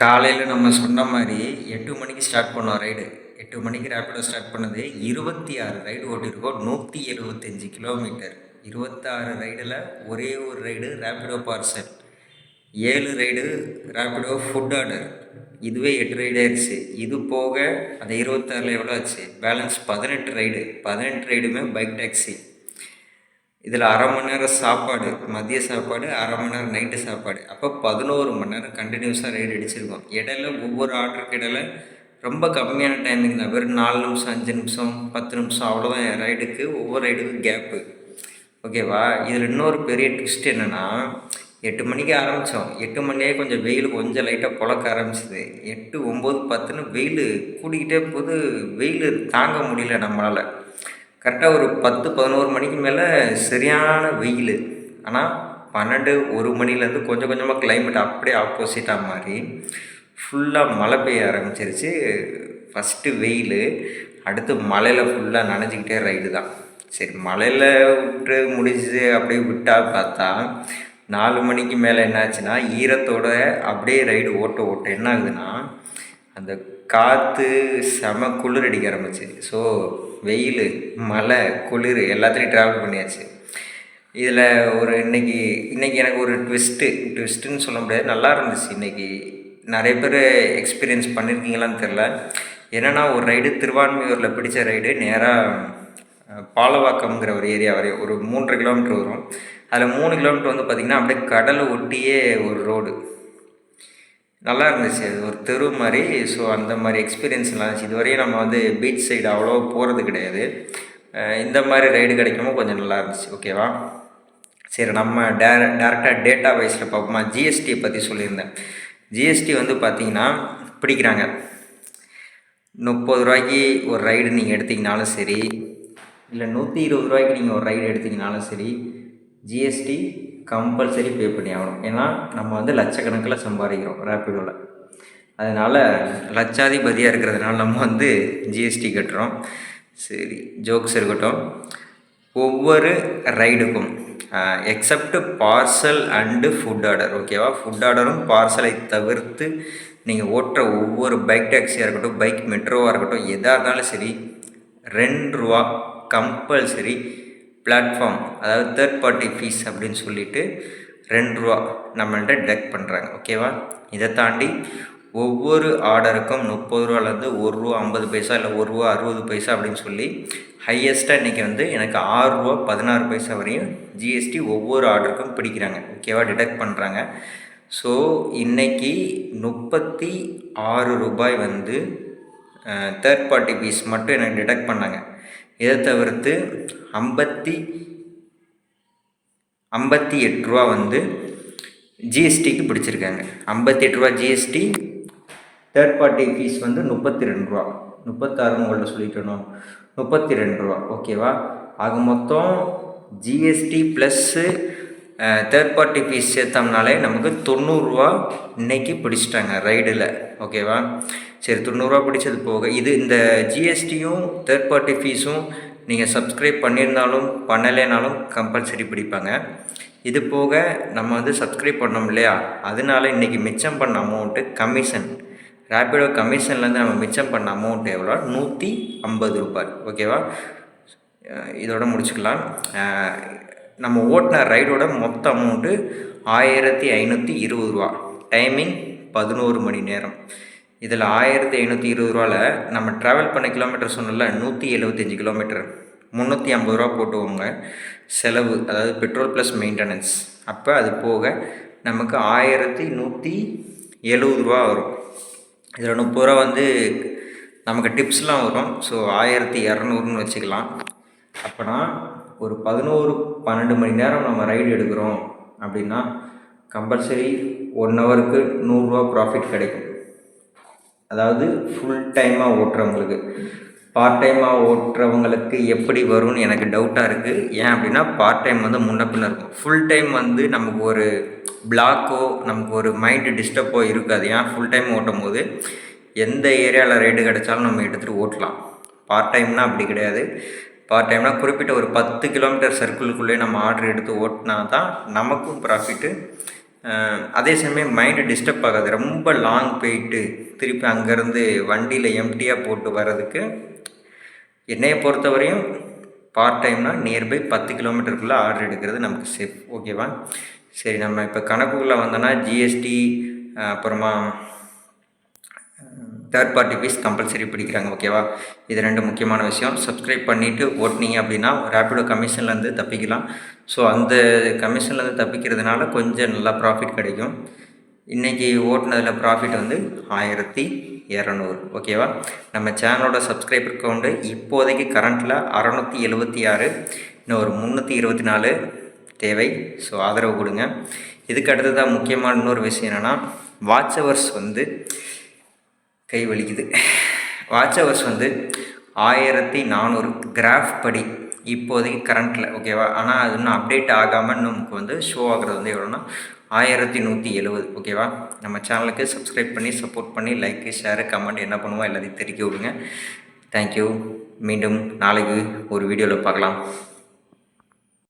காலையில் நம்ம சொன்ன மாதிரி 8 மணிக்கு ஸ்டார்ட் பண்ணோம் ரைடு. 8 மணிக்கு ரேப்பிடோ ஸ்டார்ட் பண்ணது 26 ரைடு ஓட்டியிருக்கோம். 175 கிலோமீட்டர். 26 ரைடில் ஒரே ஒரு ride Rapido parcel, 7 ride Rapido food order. இதுவே 8 ரைடு ஆயிடுச்சு. இது போக அந்த 26 எவ்வளோ ஆச்சு? Balance 18 ride. 18 ரைடுமே பைக் டாக்ஸி. இதில் அரை மணி நேரம் சாப்பாடு, மதிய சாப்பாடு, அரை மணி நேரம் நைட்டு சாப்பாடு. அப்போ 11 மணி நேரம் கண்டினியூஸாக ரைடு அடிச்சிருக்கோம். இடையில ஒவ்வொரு ஆர்டருக்கு இடையில ரொம்ப கம்மியான டைமிங் தான், வெறும் 4 நிமிஷம், 5 நிமிஷம், 10 நிமிஷம், அவ்வளோதான் என் ரைடுக்கு. ஒவ்வொரு ரைடுக்கும் கேப்பு. ஓகேவா? இதில் இன்னொரு பெரிய ட்விஸ்ட் என்னென்னா, 8 மணிக்கு ஆரம்பித்தோம். 8 மணியே கொஞ்சம் வெயில் கொஞ்சம் லைட்டாக புழக்க ஆரம்பிச்சிது. 8, 9, 10ன்னு வெயில் கூடிக்கிட்டே போது. வெயில் தாங்க முடியல நம்மளால். கரெக்டாக ஒரு 10, 11 மணிக்கு மேலே சரியான வெயில். ஆனால் 12, 1 மணிலேருந்து கொஞ்சம் கொஞ்சமாக கிளைமேட் அப்படியே ஆப்போசிட்டாக மாதிரி ஃபுல்லாக மழை பெய்ய ஆரம்பிச்சிருச்சு. ஃபஸ்ட்டு வெயில், அடுத்து மழையில் ஃபுல்லாக நனைஞ்சிக்கிட்டே ரைடு தான். சரி, மழையில் விட்டு முடிஞ்சு அப்படியே விட்டால் பார்த்தா 4 மணிக்கு மேலே என்னாச்சுன்னா, ஈரத்தோட அப்படியே ரைடு ஓட்ட என்ன ஆகுதுன்னா, அந்த காற்று செம குளிர் அடிக்க ஆரம்பிச்சு. ஸோ வெயில், மழை, குளிர் எல்லாத்துலேயும் ட்ராவல் பண்ணியாச்சு. இதில் ஒரு இன்றைக்கி எனக்கு ஒரு ட்விஸ்ட்டுன்னு சொல்ல முடியாது, நல்லா இருந்துச்சு. இன்றைக்கி நிறைய பேர் எக்ஸ்பீரியன்ஸ் பண்ணியிருக்கீங்களான்னு தெரில. என்னென்னா, ஒரு ரைடு திருவான்மையூரில் பிடிச்ச ரைடு நேராக பாலவாக்கம்ங்கிற ஒரு ஏரியா வரையும் ஒரு 3.5 கிலோமீட்டர் வரும். அதில் 3 கிலோமீட்டர் வந்து பார்த்திங்கன்னா அப்படியே கடலை ஒட்டியே ஒரு ரோடு. நல்லா இருந்துச்சு. அது ஒரு தெரு மாதிரி. ஸோ அந்த மாதிரி எக்ஸ்பீரியன்ஸ் நல்லா இருந்துச்சு. இதுவரையும் நம்ம வந்து பீச் சைடு அவ்வளோ போகிறது கிடையாது. இந்த மாதிரி ரைடு கிடைக்குமோ கொஞ்சம் நல்லா இருந்துச்சு. ஓகேவா? சரி, நம்ம டேரெக்டாக டேட்டா வைஸில் பார்ப்போமா? ஜிஎஸ்டியை பற்றி சொல்லியிருந்தேன். ஜிஎஸ்டி வந்து பார்த்திங்கன்னா பிடிக்கிறாங்க. 30 ரூபாய்க்கு ஒரு ரைடு நீங்கள் எடுத்திங்கனாலும் சரி, இல்லை 120 ரூபாய்க்கு நீங்கள் ஒரு ரைடு எடுத்திங்கனாலும் சரி, ஜிஎஸ்டி கம்பல்சரி பே பண்ணி ஆகணும். ஏன்னா நம்ம வந்து லட்சக்கணக்கில் சம்பாதிக்கிறோம் ரேப்பிடோவில். அதனால் லட்சாதிபதியாக இருக்கிறதுனால நம்ம வந்து ஜிஎஸ்டி கட்டுறோம். சரி, ஜோக்ஸ் இருக்கட்டும். ஒவ்வொரு ரைடுக்கும் except parcel and food order, ஓகேவா? ஃபுட் ஆர்டரும் பார்சலை தவிர்த்து நீங்கள் ஓட்டுற ஒவ்வொரு பைக் டாக்ஸியாக இருக்கட்டும், பைக் மெட்ரோவாக இருக்கட்டும், எதாக இருந்தாலும் சரி, 2 ரூபா கம்பல்சரி பிளாட்ஃபார்ம், அதாவது தேர்ட் பார்ட்டி ஃபீஸ் அப்படின்னு சொல்லிட்டு 2 ரூபா நம்மள்கிட்ட டிடக்ட் பண்ணுறாங்க. ஓகேவா? இதை தாண்டி ஒவ்வொரு ஆர்டருக்கும் 30 ரூபாலேருந்து 1 ரூபா 50 பைசா, இல்லை 1 ரூபா 60 பைசா அப்படின்னு சொல்லி ஹையஸ்ட்டாக இன்றைக்கி வந்து எனக்கு 6 ரூபா 16 பைசா வரையும் ஜிஎஸ்டி ஒவ்வொரு ஆர்டருக்கும் பிடிக்கிறாங்க. ஓகேவா? டிடக்ட் பண்ணுறாங்க. ஸோ இன்றைக்கி 36 ரூபாய் வந்து தேர்ட் பார்ட்டி ஃபீஸ் மட்டும் எனக்கு டிடக்ட் பண்ணாங்க. இதை தவிர்த்து 58 ரூபா வந்து ஜிஎஸ்டிக்கு பிடிச்சிருக்காங்க. 58 ரூபா ஜிஎஸ்டி, தேர்ட் பார்ட்டி ஃபீஸ் வந்து 32 ரூபா. 36 உங்கள்கிட்ட சொல்லிட்டணும், 32 ரூபா. ஓகேவா? ஆக மொத்தம் GST plus third party fees சேர்த்தோம்னாலே நமக்கு 90 ரூபா இன்றைக்கி பிடிச்சிட்டாங்க ரைடில். ஓகேவா? சரி, 90 ரூபா பிடிச்சது போக இந்த ஜிஎஸ்டியும் தேர்ட் பார்ட்டி ஃபீஸும் நீங்கள் சப்ஸ்கிரைப் பண்ணியிருந்தாலும் பண்ணலைனாலும் கம்பல்சரி பிடிப்பாங்க. இது போக நம்ம வந்து சப்ஸ்கிரைப் பண்ணோம் இல்லையா, அதனால இன்றைக்கி மிச்சம் பண்ண அமௌண்ட்டு கமிஷன், ரேப்பிடோ கமிஷன்லேருந்து நம்ம மிச்சம் பண்ண அமௌண்ட் எவ்வளோ? 150 ரூபாய். ஓகேவா? இதோட முடிச்சுக்கலாம். நம்ம ஓட்டின ரைடோட மொத்த அமௌண்ட்டு 1520 ரூபா. டைமிங் 11 மணி நேரம். இதில் 1520 ரூபாவில் நம்ம ட்ராவல் பண்ண கிலோமீட்டர் சொன்னல 175 கிலோமீட்டர், 350 ரூபா போட்டுவோங்க செலவு, அதாவது பெட்ரோல் ப்ளஸ் மெயின்டெனன்ஸ். அப்போ அது போக நமக்கு 1170 ரூபா வரும். இதில் 30 ரூபா வந்து நமக்கு டிப்ஸ்லாம் வரும். ஸோ 1200ன்னு வச்சுக்கலாம். அப்போனா ஒரு 11-12 மணி நேரம் நம்ம ரைடு எடுக்கிறோம் அப்படின்னா கம்பல்சரி 1 ஹவருக்கு 100 ரூபா ப்ராஃபிட் கிடைக்கும். அதாவது ஃபுல் டைமாக ஓட்டுறவங்களுக்கு. பார்ட் டைமாக ஓட்டுறவங்களுக்கு எப்படி வரும்னு எனக்கு டவுட்டாக இருக்குது. ஏன் அப்படின்னா பார்ட் டைம் வந்து முன்ன பின்ன இருக்கும். ஃபுல் டைம் வந்து நமக்கு ஒரு பிளாக்கோ, நமக்கு ஒரு மைண்டு டிஸ்டர்போ இருக்காது. ஏன் ஃபுல் டைம் ஓட்டும் போது எந்த ஏரியாவில் ரைடு கிடைச்சாலும் நம்ம எடுத்துகிட்டு ஓட்டலாம். பார்ட் டைம்னால் அப்படி கிடையாது. பார்ட் டைம்னால் குறிப்பிட்ட ஒரு 10 கிலோமீட்டர் சர்க்கிளுக்குள்ளே நம்ம ஆர்டர் எடுத்து ஓட்டினா தான் நமக்கும் ப்ராஃபிட்டு, அதே சமயம் மைண்டு டிஸ்டர்ப் ஆகாது. ரொம்ப லாங் போயிட்டு திருப்பி அங்கேருந்து வண்டியில் எம்டியாக போட்டு வர்றதுக்கு என்னையை பொறுத்தவரையும் பார்ட் டைம்னா நியர்பை 10 கிலோமீட்டருக்குள்ளே ஆர்டர் எடுக்கிறது நமக்கு சேஃப். ஓகேவா? சரி, நம்ம இப்போ கணக்குக்குள்ளே வந்தோன்னா ஜிஎஸ்டி அப்புறமா தேர்ட் பார்ட்டி ஃபீஸ் கம்பல்சரி பிடிக்கிறாங்க. ஓகேவா? இது 2 முக்கியமான விஷயம். சப்ஸ்கிரைப் பண்ணிவிட்டு ஓட்டினீங்க அப்படின்னா ரேப்பிடோ கமிஷன்லேருந்து தப்பிக்கலாம். ஸோ அந்த கமிஷன்லேருந்து தப்பிக்கிறதுனால கொஞ்சம் நல்லா ப்ராஃபிட் கிடைக்கும். இன்றைக்கி ஓட்டுனதில் ப்ராஃபிட் வந்து 1200. ஓகேவா? நம்ம சேனலோட சப்ஸ்கிரைபர் கவுண்டு இப்போதைக்கு கரண்ட்டில் 676. இன்னும் ஒரு 324 தேவை. ஸோ ஆதரவு கொடுங்க. இதுக்கு அடுத்ததாக முக்கியமான இன்னொரு விஷயம் என்னென்னா, வாட்ச் ஹவர்ஸ் வந்து கை வலிக்குது. வாட்ச் ஹவர்ஸ் வந்து 1400 கிராஃப் படி இப்போதைக்கு கரண்ட்டில். ஓகேவா? ஆனால் அது இன்னும் அப்டேட் ஆகாமல் நமக்கு வந்து ஷோ ஆகிறது வந்து எவ்வளோன்னா 1170. ஓகேவா? நம்ம சேனலுக்கு சப்ஸ்கிரைப் பண்ணி சப்போர்ட் பண்ணி லைக்கு ஷேரு கமெண்ட் என்ன பண்ணுவோம் எல்லாத்தையும் தெரிவிக்க விடுங்க. தேங்க்யூ. மீண்டும் நாளைக்கு ஒரு வீடியோவில் பார்க்கலாம்.